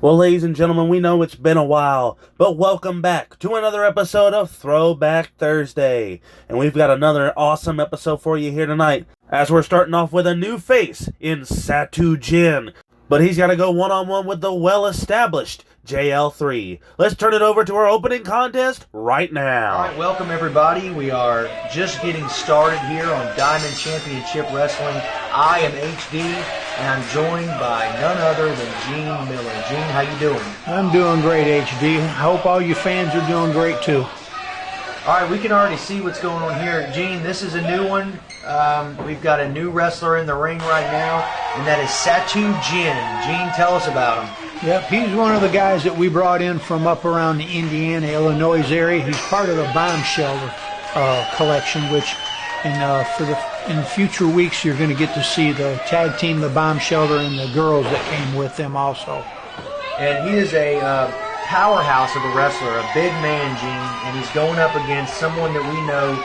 Well, ladies and gentlemen, we know it's been a while, but welcome back to another episode of Throwback Thursday. And we've got another awesome episode for you here tonight, as we're starting off with a new face in Satu Jinn. But he's got to go one-on-one with the well-established JL3. Let's turn it over to our opening contest right now. All right, welcome everybody. We are just getting started here on Diamond Championship Wrestling. I am HD, and I'm joined by none other than Gene Miller. Gene, how you doing? I'm doing great, HD. I hope all you fans are doing great too. All right, we can already see what's going on here. Gene, this is a new one. We've got a new wrestler in the ring right now, and that is Satu Jinn. Gene, tell us about him. Yep, he's one of the guys that we brought in from up around the Indiana, Illinois area. He's part of the Bomb Shelter collection, which in future weeks you're going to get to see the tag team, the Bomb Shelter, and the girls that came with them also. And he is a powerhouse of a wrestler, a big man, Gene, and he's going up against someone that we know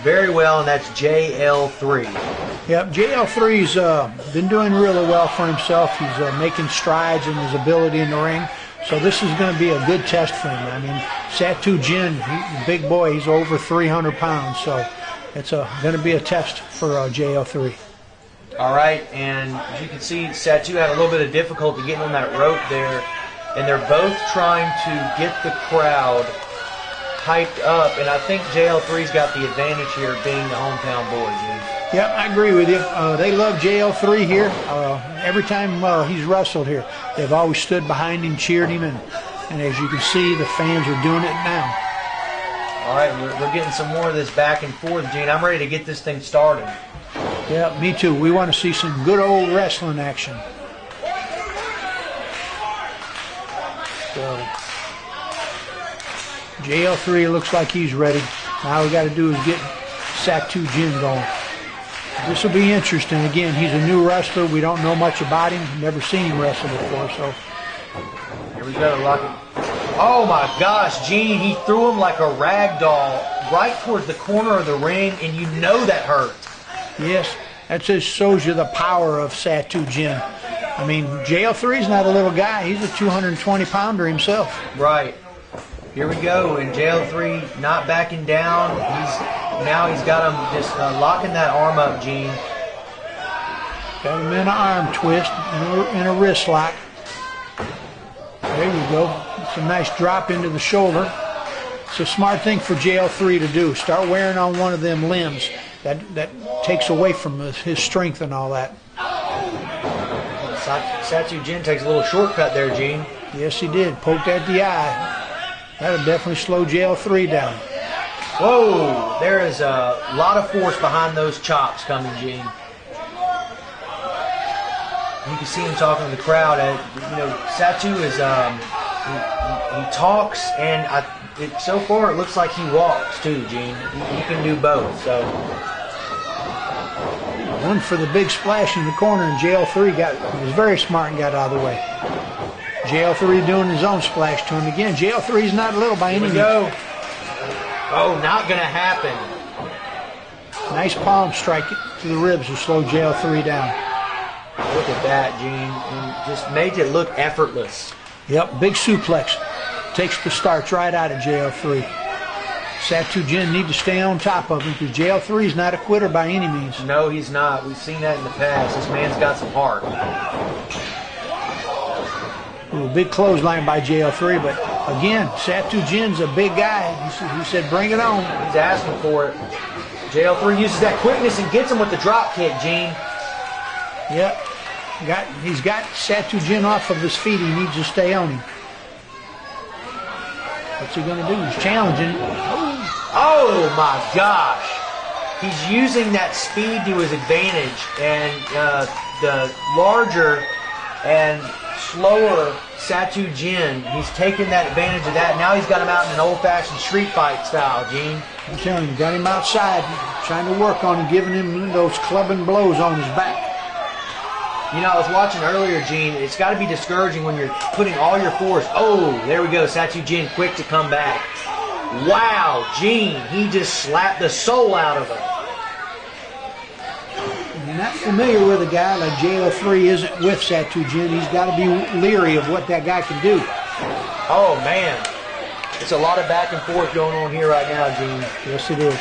very well, and that's JL3. Yep, JL3's been doing really well for himself. He's making strides in his ability in the ring. So this is going to be a good test for him. I mean, Satu Jinn, he's a big boy. He's over 300 pounds. So it's going to be a test for JL3. All right, and as you can see, Satu had a little bit of difficulty getting on that rope there. And they're both trying to get the crowd hyped up, and I think JL3's got the advantage here being the hometown boy, Gene. Yeah, I agree with you. They love JL3 here. Every time he's wrestled here, they've always stood behind him, cheered him, and as you can see, the fans are doing it now. All right, we're getting some more of this back and forth, Gene. I'm ready to get this thing started. Yeah, me too. We want to see some good old wrestling action. So JL3 looks like he's ready. Now we got to do is get Satu Jinn going. This will be interesting. Again, he's a new wrestler. We don't know much about him. Never seen him wrestle before. So here we go. Lock it. Oh my gosh, Gene! He threw him like a rag doll right towards the corner of the ring, and you know that hurt. Yes, that just shows you the power of Satu Jinn. I mean, JL3's not a little guy. He's a 220-pounder himself. Right. Here we go, and JL3 not backing down. He's got him just locking that arm up, Gene. Got him in an arm twist and a wrist lock. There you go. It's a nice drop into the shoulder. It's a smart thing for JL3 to do. Start wearing on one of them limbs. That takes away from his strength and all that. Satu Jinn takes a little shortcut there, Gene. Yes, he did. Poked at the eye. That'll definitely slow JL3 down. Whoa! There is a lot of force behind those chops coming, Gene. You can see him talking to the crowd. Satu is he talks, and so far it looks like he walks too, Gene. He can do both. So one for the big splash in the corner, and JL3 was very smart and got out of the way. JL3 doing his own splash to him again. JL3's not little by any means. Go. Oh, not going to happen. Nice palm strike to the ribs to slow JL3 down. Look at that, Gene. And just made it look effortless. Yep, big suplex. Takes the starch right out of JL3. Satu Jinn need to stay on top of him because JL3's not a quitter by any means. No, he's not. We've seen that in the past. This man's got some heart. Ooh, big clothesline by JL3, but again, Satu Jinn's a big guy. He said, bring it on. He's asking for it. JL3 uses that quickness and gets him with the drop kick, Gene. Yep. He's got Satu Jinn off of his feet. He needs to stay on him. What's he going to do? He's challenging. Oh, my gosh. He's using that speed to his advantage, and the larger and slower Satu Jinn, he's taking that advantage of that. Now he's got him out in an old-fashioned street fight style, Gene. I'm telling you, got him outside, trying to work on him, giving him those clubbing blows on his back. You know, I was watching earlier, Gene. It's got to be discouraging when you're putting all your force. Oh, there we go. Satu Jinn quick to come back. Wow, Gene, he just slapped the soul out of him. you're not familiar with a guy like JL3 isn't with Satu Jinn, he's got to be leery of what that guy can do. Oh, man. It's a lot of back and forth going on here right now, Gene. Yes, it is.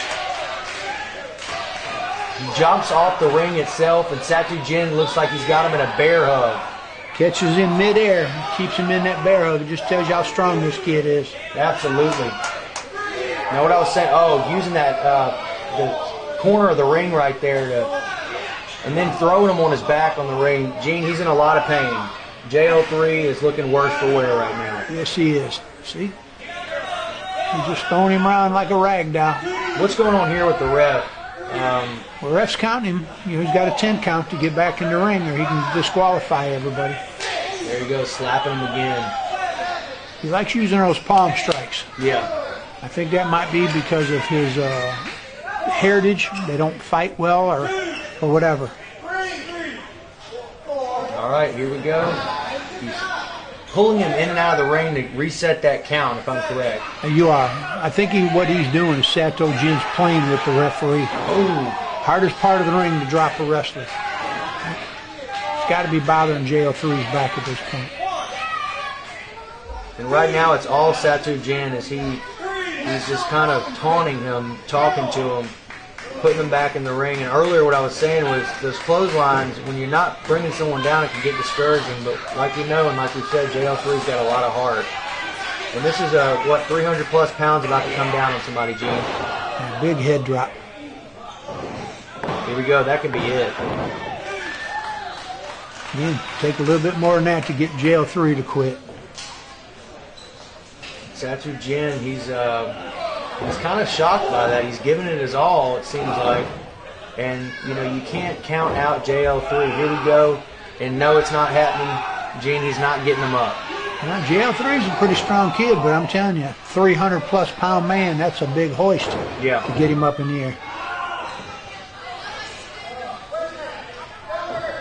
He jumps off the ring itself, and Satu Jinn looks like he's got him in a bear hug. Catches in midair, keeps him in that bear hug. It just tells you how strong this kid is. Absolutely. Now, what I was saying, using that the corner of the ring right there and then throwing him on his back on the ring. Gene, he's in a lot of pain. JL3 is looking worse for wear right now. Yes, he is. See? He's just throwing him around like a rag doll. What's going on here with the ref? Well, ref's counting him. He's got a 10 count to get back in the ring, or he can disqualify everybody. There he goes, slapping him again. He likes using those palm strikes. Yeah. I think that might be because of his heritage. They don't fight well or whatever. All right, here we go. He's pulling him in and out of the ring to reset that count, if I'm correct. You are. I think what he's doing is Satu Jinn's playing with the referee. Oh. Hardest part of the ring to drop a wrestler. It's got to be bothering JL3's back at this point. And right now it's all Satu Jinn as he's just kind of taunting him, talking to him, putting him back in the ring. And earlier what I was saying was those clotheslines, when you're not bringing someone down, it can get discouraging. But like you know, and like we said, JL3's got a lot of heart. And this is 300 plus pounds about to come down on somebody, Gene. A big head drop. Here we go. That could be it. Again, take a little bit more than that to get JL3 to quit. Satu Jinn, he's kind of shocked by that. He's giving it his all, it seems like. And, you know, you can't count out JL3. Here we go. And no, it's not happening. Gene, he's not getting him up. Well, JL3 is a pretty strong kid, but I'm telling you, 300 plus pound man, that's a big hoist to get him up in the air.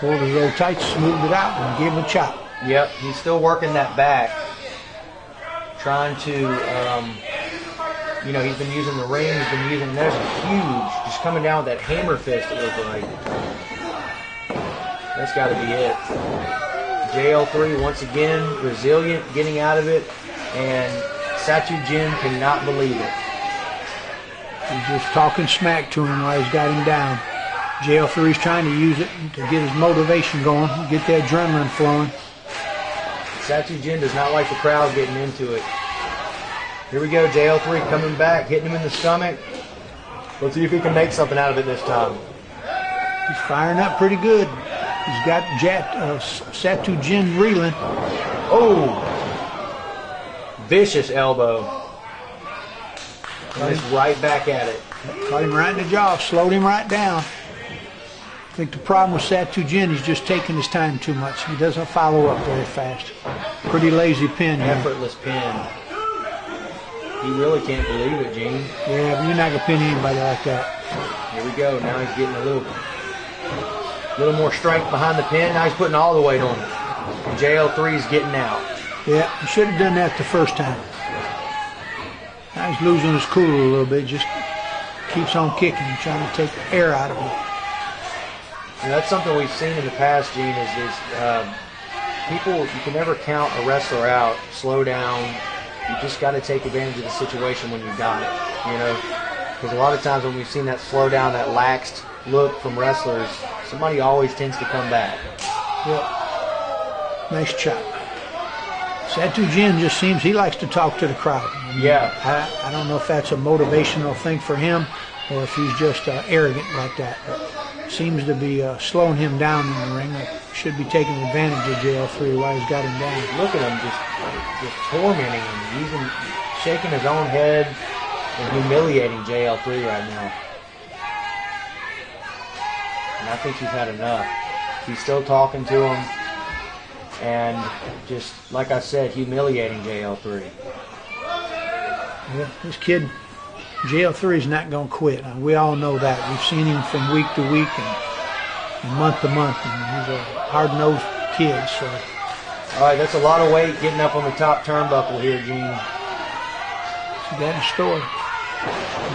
Pulled his roll tight, smoothed it out, and gave him a chop. Yep, he's still working that back. Trying to, you know, he's been using the ring, he's been using, there's a huge, just coming down with that hammer fist, it looked like. That's got to be it. JL3 once again, resilient, getting out of it, and Satu Jinn cannot believe it. He's just talking smack to him while he's got him down. JL3's trying to use it to get his motivation going, get the adrenaline flowing. Satu Jinn does not like the crowd getting into it. Here we go, JL3 coming back, hitting him in the stomach. Let's see if he can make something out of it this time. He's firing up pretty good. He's got Satu Jinn reeling. Oh! Vicious elbow. And it's right back at it. Caught him right in the jaw, slowed him right down. I think the problem with Satu Jinn, he's just taking his time too much. He doesn't follow up very fast. Pretty lazy pin here. Effortless pin. He really can't believe it, Gene. Yeah, but you're not going to pin anybody like that. Here we go. Now he's getting a little more strength behind the pin. Now he's putting all the weight on it. And JL3's getting out. Yeah, he should have done that the first time. Now he's losing his cool a little bit. Just keeps on kicking, trying to take the air out of him. And that's something we've seen in the past, Gene, is people, you can never count a wrestler out, slow down. You just got to take advantage of the situation when you got it, you know? Because a lot of times when we've seen that slow down, that laxed look from wrestlers, somebody always tends to come back. Yep. Nice chop. Satu Jinn just seems he likes to talk to the crowd. Yeah. I don't know if that's a motivational thing for him or if he's just arrogant like that. But seems to be slowing him down in the ring. Should be taking advantage of JL3 while he's got him down. Look at him just tormenting him, shaking his own head and humiliating JL3 right now. And I think he's had enough. He's still talking to him and just, like I said, humiliating JL3. Yeah, this kid, JL3 is not going to quit. We all know that. We've seen him from week to week and month to month, and he's a hard-nosed kid. So, all right, that's a lot of weight getting up on the top turnbuckle here, Gene. See that in store.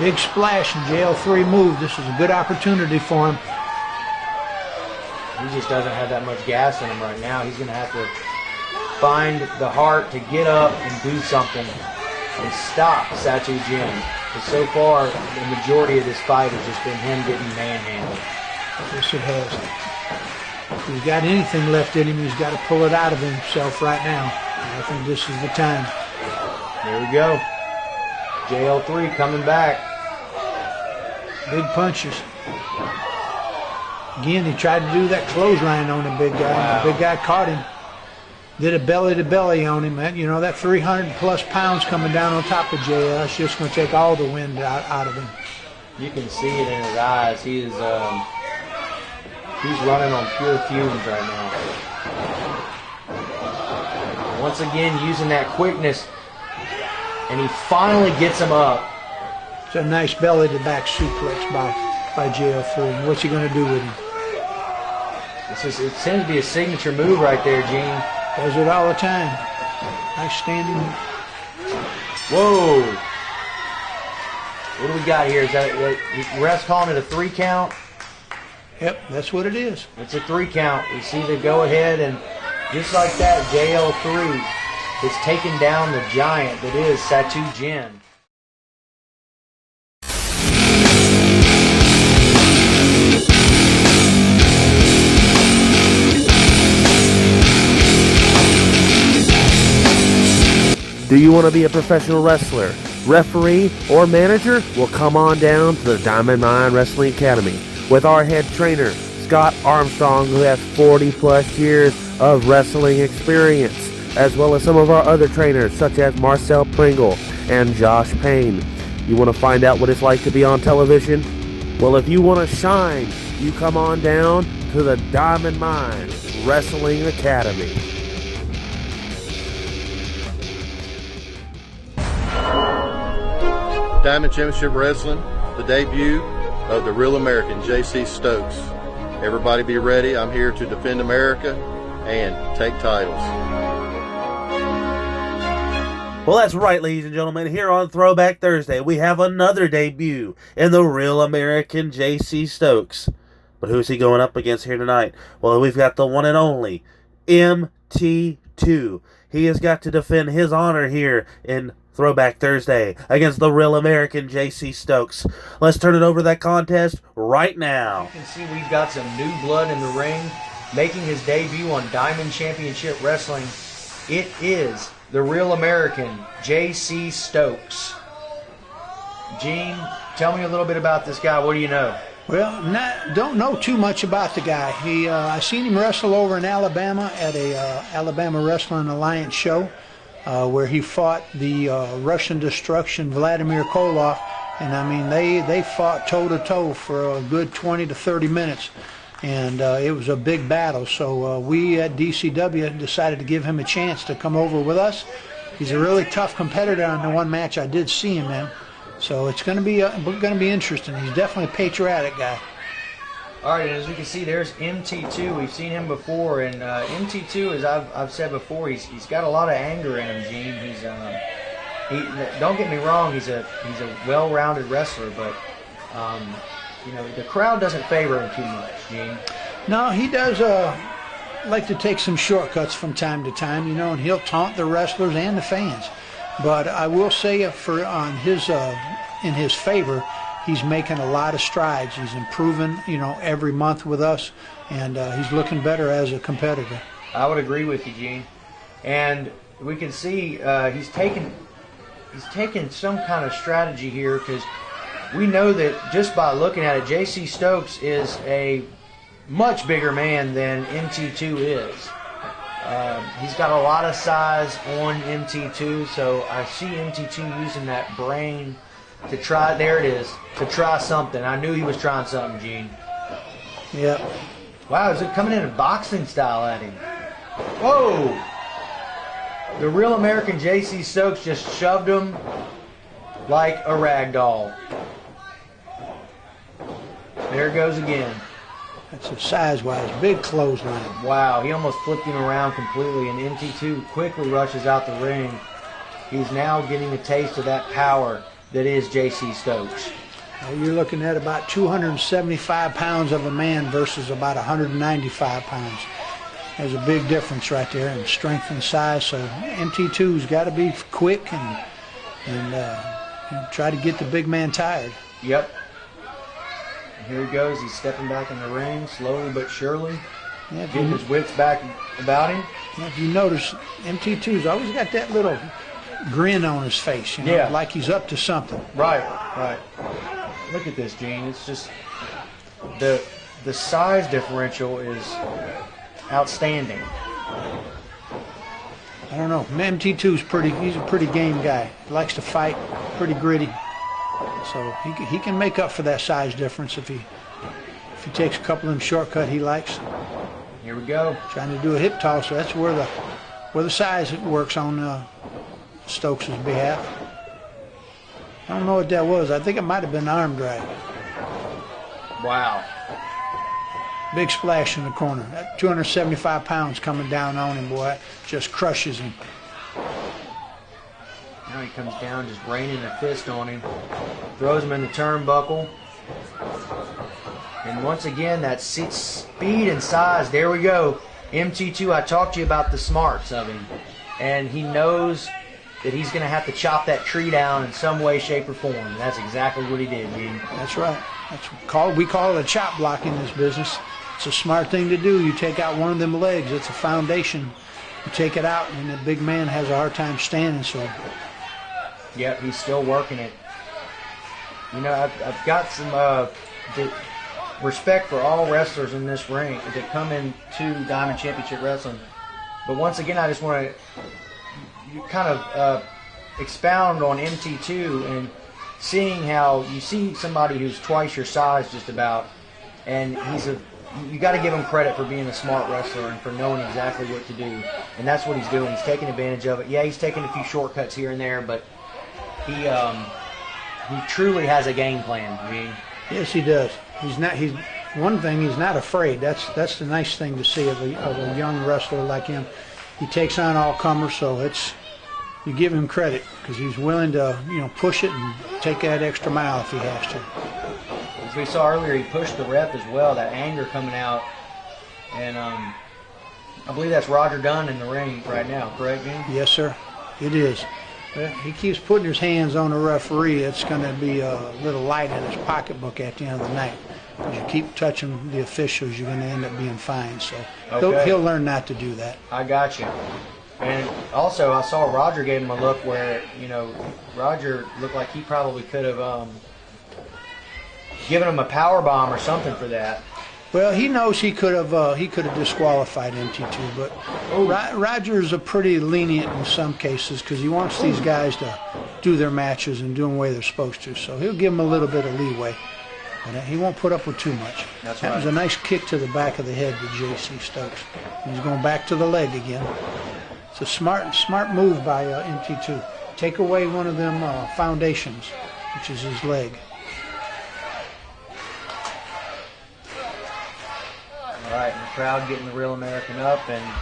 Big splash, and JL3 moved. This is a good opportunity for him. he just doesn't have that much gas in him right now. He's going to have to find the heart to get up and do something and stop Satu Jinn. Because so far, the majority of this fight has just been him getting manhandled. Yes, it has. If he's got anything left in him, he's got to pull it out of himself right now. And I think this is the time. There we go. JL3 coming back. Big punches. Again, he tried to do that clothesline on the big guy. Wow. The big guy caught him. Did a belly-to-belly on him. You know, that 300-plus pounds coming down on top of JL, it's just going to take all the wind out of him. You can see it in his eyes. He's running on pure fumes right now. Once again, using that quickness, and he finally gets him up. It's a nice belly-to-back suplex by JL3. What's he going to do with him? It seems to be a signature move right there, Gene. Does it all the time. Nice standing. Whoa. What do we got here? Is that ref's calling it a 3 count? Yep, that's what it is. It's a 3 count. We see the go ahead, and just like that, JL3 has taken down the giant that is Satu Jinn. Do you want to be a professional wrestler, referee, or manager? Well, come on down to the Diamond Mine Wrestling Academy with our head trainer, Scott Armstrong, who has 40-plus years of wrestling experience, as well as some of our other trainers, such as Marcel Pringle and Josh Payne. You want to find out what it's like to be on television? Well, if you want to shine, you come on down to the Diamond Mine Wrestling Academy. Diamond Championship Wrestling, the debut of the Real American JC Stokes. Everybody be ready. I'm here to defend America and take titles. Well, that's right, ladies and gentlemen. Here on Throwback Thursday, we have another debut in the Real American JC Stokes. But who's he going up against here tonight? Well, we've got the one and only MT2. He has got to defend his honor here in Throwback Thursday against the Real American JC Stokes. Let's turn it over to that contest right now. You can see we've got some new blood in the ring. Making his debut on Diamond Championship Wrestling, it is the Real American JC Stokes. Gene, tell me a little bit about this guy. What do you know? Well, don't know too much about the guy. I seen him wrestle over in Alabama at a Alabama Wrestling Alliance show. Where he fought the Russian Destruction Vladimir Koloff, and I mean they fought toe to toe for a good 20 to 30 minutes, and it was a big battle. So we at DCW decided to give him a chance to come over with us. He's a really tough competitor on the one match I did see him in, so it's going to be interesting. He's definitely a patriotic guy. All right, and as we can see, there's MT2. We've seen him before, and MT2, as I've said before, he's got a lot of anger in him, Gene. Don't get me wrong, he's a well-rounded wrestler, but the crowd doesn't favor him too much, Gene. No, he does like to take some shortcuts from time to time, and he'll taunt the wrestlers and the fans. But I will say in his favor, he's making a lot of strides. He's improving, every month with us, and he's looking better as a competitor. I would agree with you, Gene. And we can see he's taken some kind of strategy here, because we know that just by looking at it, JC Stokes is a much bigger man than MT2 is. He's got a lot of size on MT2, so I see MT2 using that brain to try, there it is, to try something. I knew he was trying something, Gene. Yep. Wow, is it coming in a boxing style at him? Whoa! The Real American JC Stokes just shoved him like a rag doll. There it goes again. That's a size-wise big clothesline. Wow, he almost flipped him around completely, and MT2 quickly rushes out the ring. He's now getting a taste of that power that is JC Stokes. Well, you're looking at about 275 pounds of a man versus about 195 pounds. There's a big difference right there in strength and size. So MT2's got to be quick and try to get the big man tired. Yep. Here he goes. He's stepping back in the ring slowly but surely, getting his wits back about him. Yeah, if you notice, MT2's always got that little grin on his face, like he's up to something. Right. Look at this, Gene. It's just the size differential is outstanding. I don't know. MT2's he's a pretty game guy. He likes to fight, pretty gritty. So he can make up for that size difference if he takes a couple of them shortcut he likes. Here we go. Trying to do a hip toss. So that's where the size works on Stokes' behalf. I don't know what that was. I think it might have been an arm drag. Wow. Big splash in the corner. That 275 pounds coming down on him, boy. Just crushes him. Now he comes down, just raining a fist on him. Throws him in the turnbuckle. And once again, that speed and size. There we go. MT2, I talked to you about the smarts of him. And he knows that he's going to have to chop that tree down in some way, shape, or form. And that's exactly what he did, Gene. That's right. We call it a chop block in this business. It's a smart thing to do. You take out one of them legs. It's a foundation. You take it out, and the big man has a hard time standing. So. Yep, he's still working it. You know, I've got some respect for all wrestlers in this ring that come into Diamond Championship Wrestling. But once again, I just want to kind of expound on MT2 and seeing how you see somebody who's twice your size just about, and you got to give him credit for being a smart wrestler and for knowing exactly what to do. And that's what he's doing. He's taking advantage of it. Yeah, he's taking a few shortcuts here and there, but he truly has a game plan, Gene. Yes, he does. He's not afraid. That's the nice thing to see of a young wrestler like him. He takes on all comers, so you give him credit because he's willing to push it and take that extra mile if he has to. As we saw earlier, he pushed the ref as well. That anger coming out, and I believe that's Roger Dunn in the ring right now. Correct, Gene? Yes, sir. It is. He keeps putting his hands on the referee. It's going to be a little light in his pocketbook at the end of the night. Because you keep touching the officials, you're going to end up being fined. So he'll learn not to do that. I got you. And also, I saw Roger gave him a look where, Roger looked like he probably could have given him a power bomb or something for that. Well, he knows he could have disqualified MT2, but Roger's a pretty lenient in some cases because he wants these guys to do their matches and do them the way they're supposed to. So he'll give them a little bit of leeway, but he won't put up with too much. That was a nice kick to the back of the head to JC Stokes. He's going back to the leg again. It's a smart move by MT2. Take away one of them foundations, which is his leg. All right, and the crowd getting the Real American up, and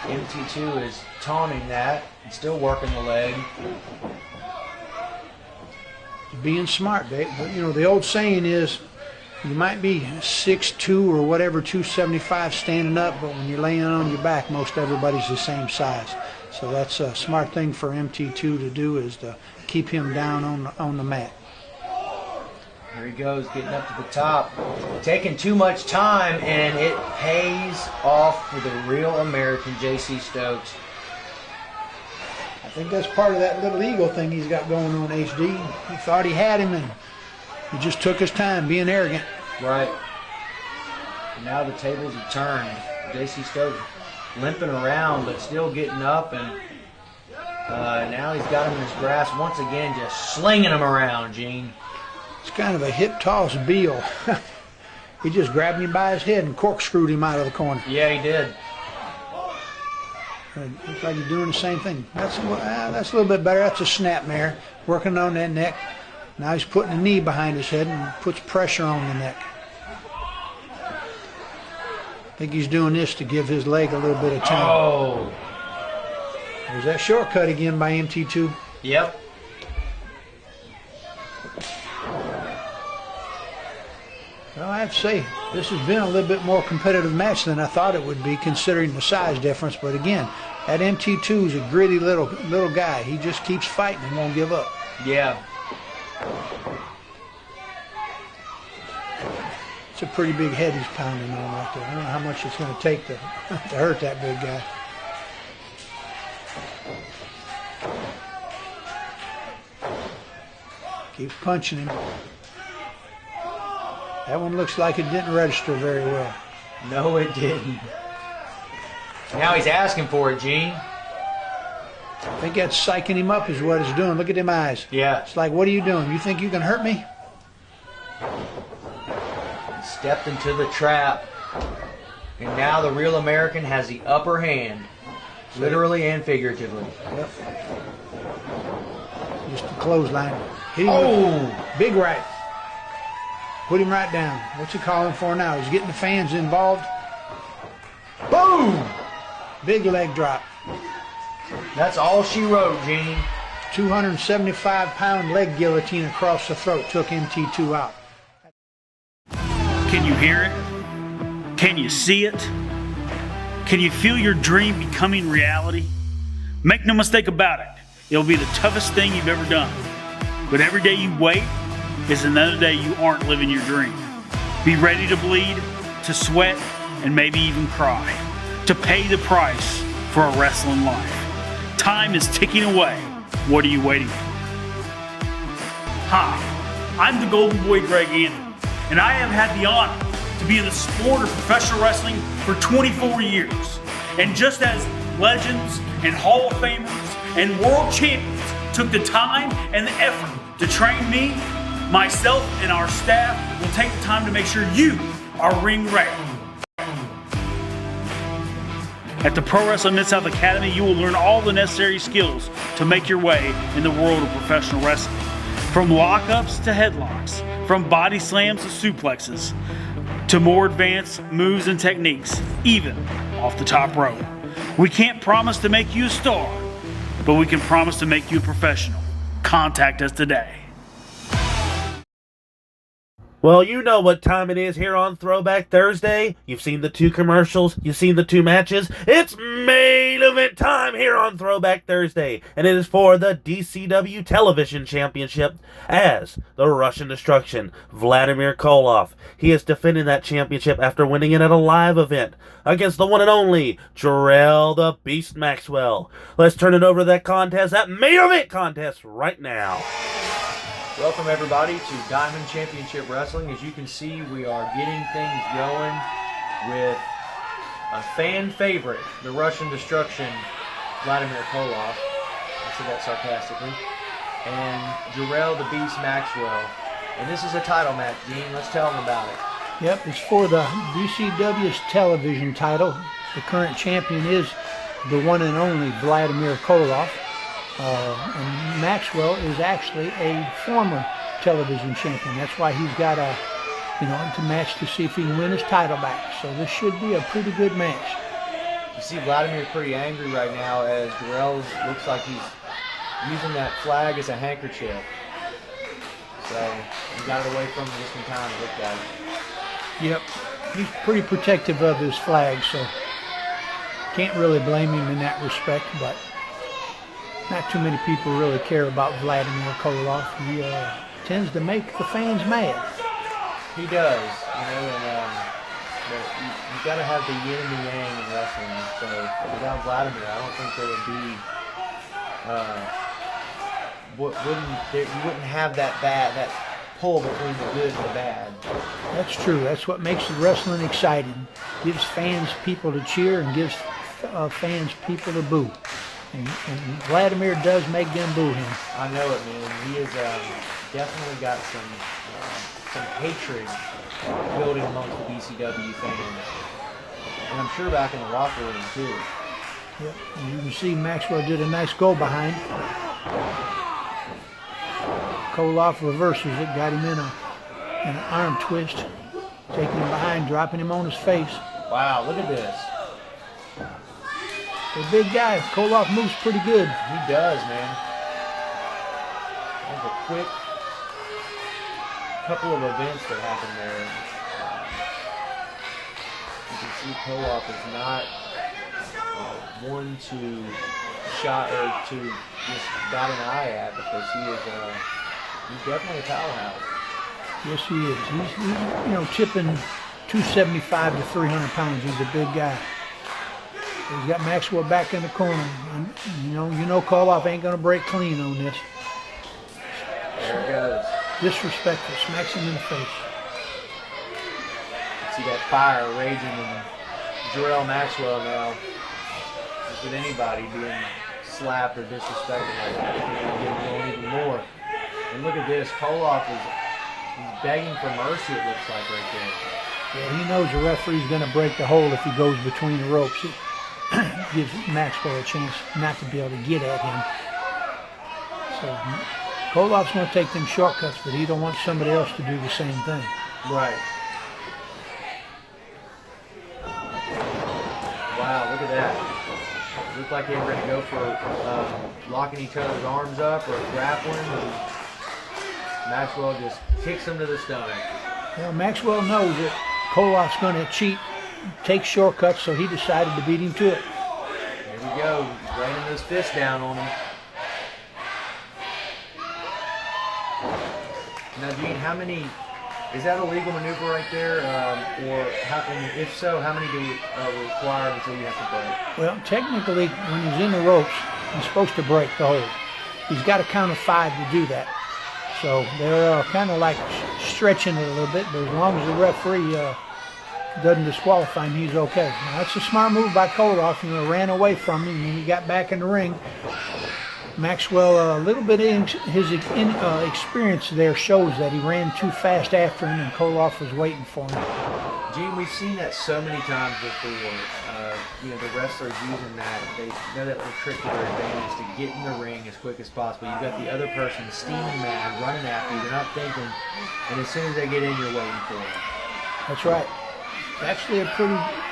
MT2 is taunting that and still working the leg. Being smart, Dave. But, the old saying is you might be 6'2" or whatever, 275 standing up, but when you're laying on your back, most everybody's the same size. So that's a smart thing for MT2 to do is to keep him down on the mat. Here he goes, getting up to the top. Taking too much time, and it pays off for the Real American JC Stokes. I think that's part of that little ego thing he's got going on, HD. He thought he had him, and he just took his time, being arrogant. Right. And now the tables have turned. JC Stokes limping around, but still getting up, and now he's got him in his grasp once again, just slinging him around, Gene. It's kind of a hip toss Beal. He just grabbed him by his head and corkscrewed him out of the corner. Yeah, he did. Looks like he's doing the same thing. That's a little bit better. That's a snapmare. Working on that neck. Now he's putting a knee behind his head and puts pressure on the neck. I think he's doing this to give his leg a little bit of time. Oh. There's that shortcut again by MT2. Yep. Well, I have to say, this has been a little bit more competitive match than I thought it would be, considering the size difference. But again, that MT2 is a gritty little guy. He just keeps fighting and won't give up. Yeah. It's a pretty big head he's pounding on right there. I don't know how much it's going to take to hurt that big guy. Keeps punching him. That one looks like it didn't register very well. No, it didn't. Now he's asking for it, Gene. I think that's psyching him up is what it's doing. Look at them eyes. Yeah. It's like, what are you doing? You think you can hurt me? Stepped into the trap. And now the Real American has the upper hand. Literally and figuratively. Yep. Just a clothesline. Hit him Oh! Big right. Put him right down. What's he calling for now? He's getting the fans involved. Boom! Big leg drop. That's all she wrote, Gene. 275-pound leg guillotine across the throat took MT2 out. Can you hear it? Can you see it? Can you feel your dream becoming reality? Make no mistake about it. It'll be the toughest thing you've ever done. But every day you wait is another day you aren't living your dream. Be ready to bleed, to sweat, and maybe even cry. To pay the price for a wrestling life. Time is ticking away. What are you waiting for? Hi, I'm the Golden Boy Greg Anthony, and I have had the honor to be in the sport of professional wrestling for 24 years. And just as legends and Hall of Famers and world champions took the time and the effort to train me, myself and our staff will take the time to make sure you are ring ready. At the Pro Wrestling Mid-South Academy, you will learn all the necessary skills to make your way in the world of professional wrestling. From lockups to headlocks, from body slams to suplexes, to more advanced moves and techniques, even off the top rope. We can't promise to make you a star, but we can promise to make you a professional. Contact us today. Well, you know what time it is here on Throwback Thursday. You've seen the two commercials. You've seen the two matches. It's main event time here on Throwback Thursday. And it is for the DCW Television Championship as the Russian Destruction Vladimir Koloff. He is defending that championship after winning it at a live event against the one and only Jerrell The Beast Maxwell. Let's turn it over to that contest, that main event contest right now. Welcome everybody to Diamond Championship Wrestling. As you can see, we are getting things going with a fan favorite, the Russian Destruction Vladimir Koloff. I said that sarcastically. And Jerrell The Beast Maxwell. And this is a title match, Gene. Let's tell them about it. Yep, it's for the DCW's television title. The current champion is the one and only Vladimir Koloff. And Maxwell is actually a former television champion. That's why he's got to match to see if he can win his title back. So this should be a pretty good match. You see Vladimir pretty angry right now as Jerrell looks like he's using that flag as a handkerchief. So he got it away from him just in time, it looked like. Yep, he's pretty protective of his flag, so can't really blame him in that respect, but not too many people really care about Vladimir Koloff. He tends to make the fans mad. He does, but you got to have the yin and the yang in wrestling. So without Vladimir, I don't think there would be, you wouldn't have that pull between the good and the bad. That's true. That's what makes the wrestling exciting. Gives fans people to cheer and gives fans people to boo. And Vladimir does make them boo him. I know it, man. He has definitely got some hatred building amongst the DCW fans. And I'm sure back in the locker room, too. Yep. And you can see Maxwell did a nice go behind. Koloff reverses it, got him in an arm twist. Taking him behind, dropping him on his face. Wow, look at this. The big guy, Koloff moves pretty good. He does, man. There's a quick couple of events that happened there. see Koloff is not one to shot or to just bat an eye at, because he's definitely a powerhouse. Yes, he is. He's tipping 275 to 300 pounds. He's a big guy. He's got Maxwell back in the corner. And, Koloff ain't going to break clean on this. There it goes. Disrespectful. Smacks him in the face. See that fire raging in Jerrell Maxwell now. Just with anybody being slapped or disrespected like that, he's going to get going even more. And look at this. Koloff he's begging for mercy, it looks like, right there. Yeah, he knows the referee's going to break the hold if he goes between the ropes. It gives Maxwell a chance not to be able to get at him. So Koloff's going to take them shortcuts, but he don't want somebody else to do the same thing. Right. Wow, look at that. Looked like they were going to go for locking each other's arms up or grappling, and Maxwell just kicks him to the stomach. Well, Maxwell knows that Koloff's going to cheat, take shortcuts, so he decided to beat him to it. Here we go. He's laying those fists down on him. Now, Gene, is that a legal maneuver right there? And if so, how many do we require until you have to break? Well, technically, when he's in the ropes, he's supposed to break the hold. He's got to count of 5 to do that. So they're kind of like stretching it a little bit, but as long as the referee doesn't disqualify him, he's okay. Now, that's a smart move by Koloff. Ran away from him, and he got back in the ring. Maxwell, a little bit of his experience there shows that he ran too fast after him, and Koloff was waiting for him. Gene, we've seen that so many times before. The wrestlers using that, they know that little trick to their advantage to get in the ring as quick as possible. You've got the other person steaming mad, running after you, they're not thinking, and as soon as they get in, you're waiting for them. That's right. It's actually a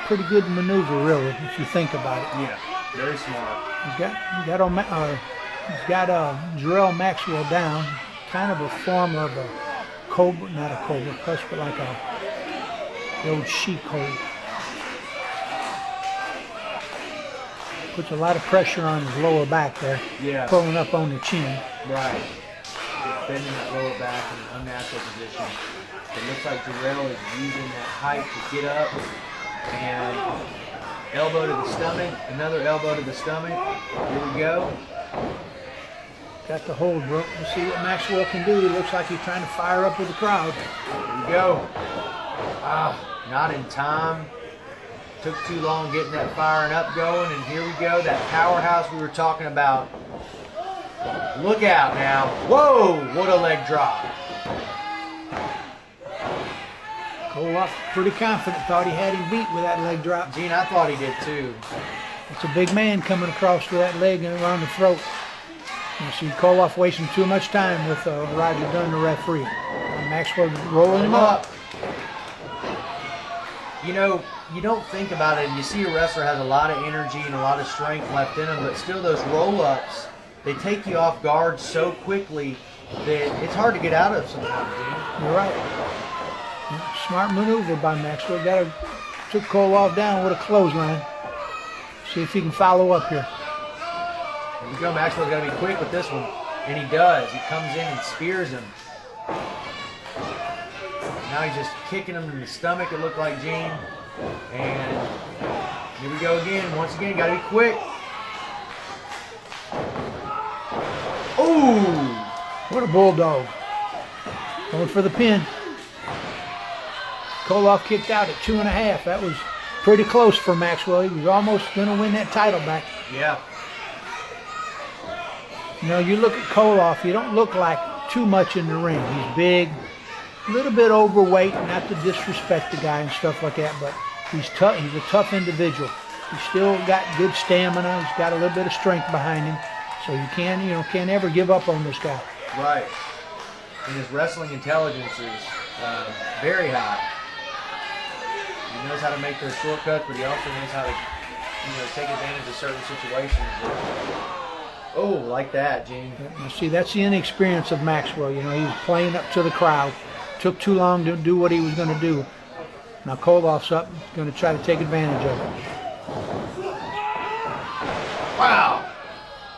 pretty good maneuver, really, if you think about it. Yeah, very smart. He's got Jerrell Maxwell down, kind of a form of a cobra, not a cobra clutch, but like the old sheep hold. Puts a lot of pressure on his lower back there, pulling up on the chin. Right. Bending that lower back in an unnatural position. It looks like Jerrell is using that height to get up, and elbow to the stomach, another elbow to the stomach. Here we go. Got the hold, bro. Let's see what Maxwell can do. He looks like he's trying to fire up with the crowd. Here we go. Not in time. Took too long getting that firing up going, and here we go. That powerhouse we were talking about. Look out now. Whoa, what a leg drop. Koloff pretty confident, thought he had him beat with that leg drop. Gene, I thought he did too. It's a big man coming across with that leg and around the throat. You see Koloff wasting too much time with Roger Dunn, the referee. Maxwell rolling him up. You don't think about it, and you see a wrestler has a lot of energy and a lot of strength left in him, but still those roll-ups, they take you off guard so quickly that it's hard to get out of sometimes, Gene. You're right. Smart maneuver by Maxwell. Took Koloff down with a clothesline. See if he can follow up here. Here we go. Maxwell's got to be quick with this one, and he does. He comes in and spears him. Now he's just kicking him in the stomach, it looked like, Gene. And here we go again. Once again, got to be quick. Ooh! What a bulldog. Going for the pin. Koloff kicked out at 2.5. That was pretty close for Maxwell. He was almost going to win that title back. Yeah. You look at Koloff, you don't look like too much in the ring. He's big, a little bit overweight, not to disrespect the guy and stuff like that, but he's tough. He's a tough individual. He's still got good stamina. He's got a little bit of strength behind him, so you can't ever give up on this guy. Right. And his wrestling intelligence is very high. He knows how to make those shortcuts, but he also knows how to take advantage of certain situations. Oh, like that, Gene. You see, that's the inexperience of Maxwell. He was playing up to the crowd. Took too long to do what he was going to do. Now Koloff's up, going to try to take advantage of it. Wow.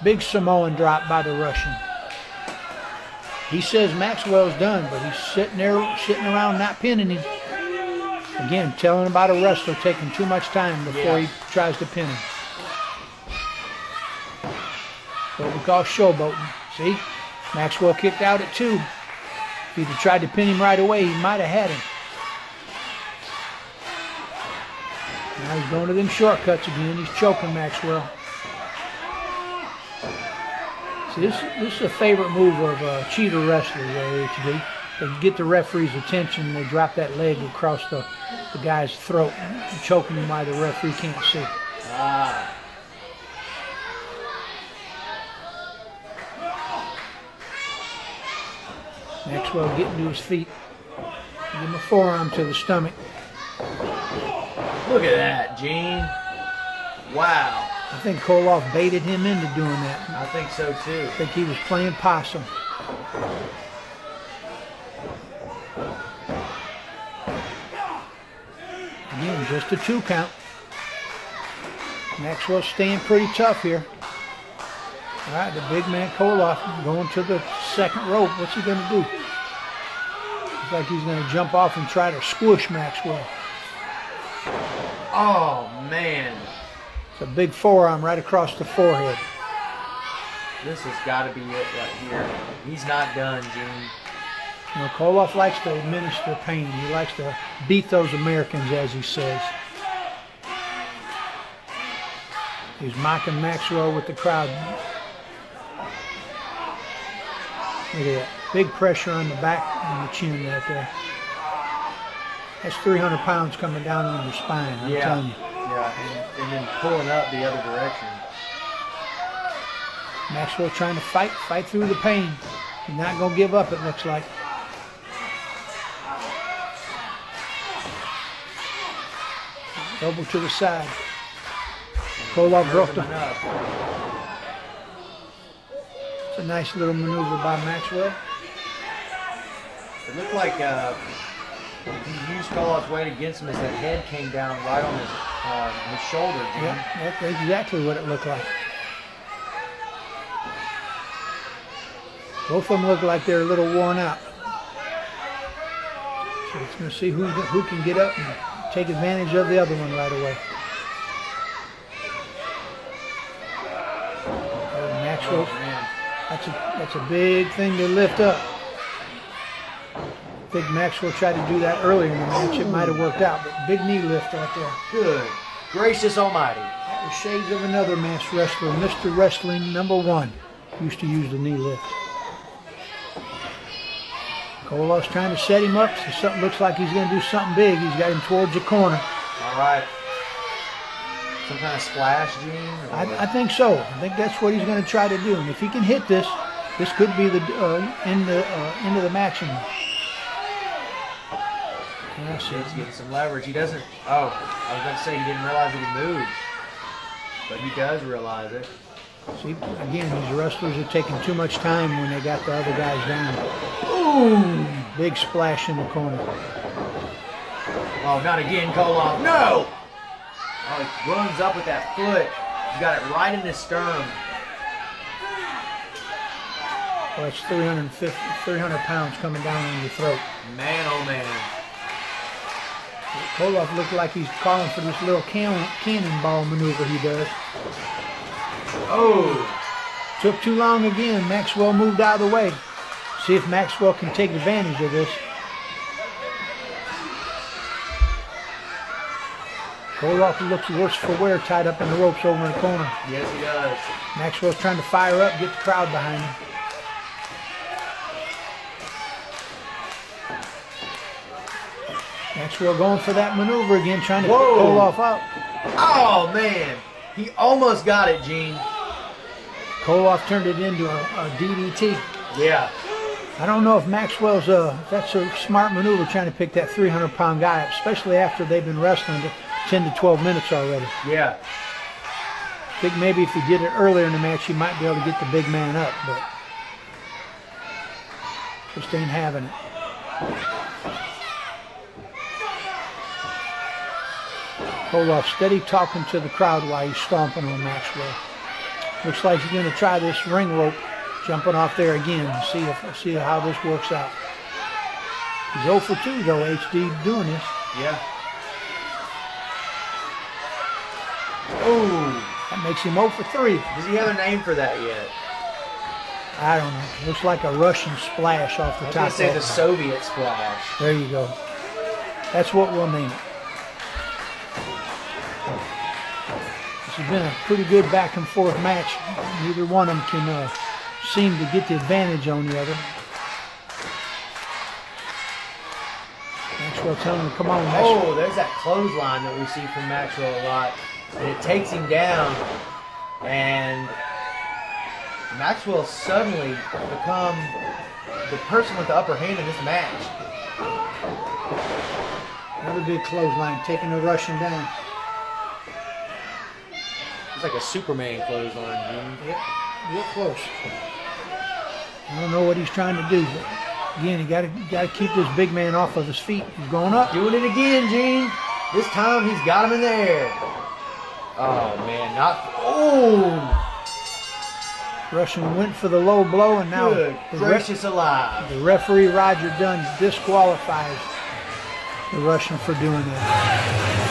Big Samoan drop by the Russian. He says Maxwell's done, but he's sitting around not pinning him. Again, telling about a wrestler taking too much time before he tries to pin him. What we call showboating. See? Maxwell kicked out at 2. If he'd have tried to pin him right away, he might have had him. Now he's going to them shortcuts again. He's choking Maxwell. See, this is a favorite move of cheater wrestlers, HD. They get the referee's attention and they drop that leg across the guy's throat, choking him while the referee can't see. Maxwell getting to his feet. Give him a forearm to the stomach. Look at that, Gene. Wow. I think Koloff baited him into doing that. I think so too. I think he was playing possum. Again, just a 2 count. Maxwell's staying pretty tough here. All right, the big man Koloff going to the second rope. What's he going to do? Looks like he's going to jump off and try to squish Maxwell. Oh, man. It's a big forearm right across the forehead. This has got to be it right here. He's not done, Gene. You know, Koloff likes to administer pain. He likes to beat those Americans, as he says. He's mocking Maxwell with the crowd. Look at that. Big pressure on the back and the chin right there. That's 300 pounds coming down on your spine, I'm telling you. Yeah, and then pulling up the other direction. Maxwell trying to fight through the pain. He's not going to give up, it looks like. Elbow to the side. Koloff broke the... It's a nice little maneuver by Maxwell. It looked like he used Koloff's weight against him as that head came down right on his shoulder. Yeah, that's exactly what it looked like. Both of them look like they're a little worn out. So it's going to see who can get up and take advantage of the other one right away. Maxwell, that's a big thing to lift up. I think Maxwell tried to do that earlier in the match. It might have worked out, but big knee lift right there. Good gracious almighty. That was shades of another masked wrestler, Mr. Wrestling #1. Used to use the knee lift. Koloff's trying to set him up. So something looks like he's going to do something big. He's got him towards the corner. All right. Some kind of splash, Gene? I think so. I think that's what he's going to try to do. And if he can hit this, this could be the end of the match. He's getting some leverage. He doesn't. Oh, I was going to say he didn't realize that he moved, but he does realize it. See, again, these wrestlers are taking too much time when they got the other guys down. Boom! Big splash in the corner. Oh, not again, Koloff. No! Oh, he runs up with that foot. He's got it right in his sternum. Well, it's 300 pounds coming down on your throat. Man, oh man. Koloff looked like he's calling for this little cannonball maneuver he does. Oh! Took too long again. Maxwell moved out of the way. See if Maxwell can take advantage of this. Koloff looks worse for wear tied up in the ropes over in the corner. Yes, he does. Maxwell's trying to fire up, get the crowd behind him. Maxwell going for that maneuver again, trying to pick Koloff up. Oh, man. He almost got it, Gene. Koloff turned it into a DDT. Yeah. I don't know if Maxwell's that's a smart maneuver trying to pick that 300-pound guy up, especially after they've been wrestling 10 to 12 minutes already. Yeah. I think maybe if he did it earlier in the match, he might be able to get the big man up, but just ain't having it. Koloff steady talking to the crowd while he's stomping on Maxwell. Looks like he's going to try this ring rope, jumping off there again, and see how this works out. He's 0 for 2 though, HD doing this. Yeah. Oh, that makes him 0 for 3. Does he have a name for that yet? I don't know. Looks like a Russian splash off the top. I was going to say the Soviet splash. There you go. That's what we'll name it. This has been a pretty good back and forth match. Neither one of them can seem to get the advantage on the other. Maxwell telling him to come on. Oh, there's that clothesline that we see from Maxwell a lot. And it takes him down, and Maxwell suddenly become the person with the upper hand in this match. Another big clothesline, taking the Russian down. It's like a Superman clothesline, Jim. Yep, real close. I don't know what he's trying to do, but again, you got to keep this big man off of his feet. He's going up. Doing it again, Gene. This time he's got him in there. Oh man, Russian went for the low blow, and now good gracious alive. The referee Roger Dunn disqualifies the Russian for doing that.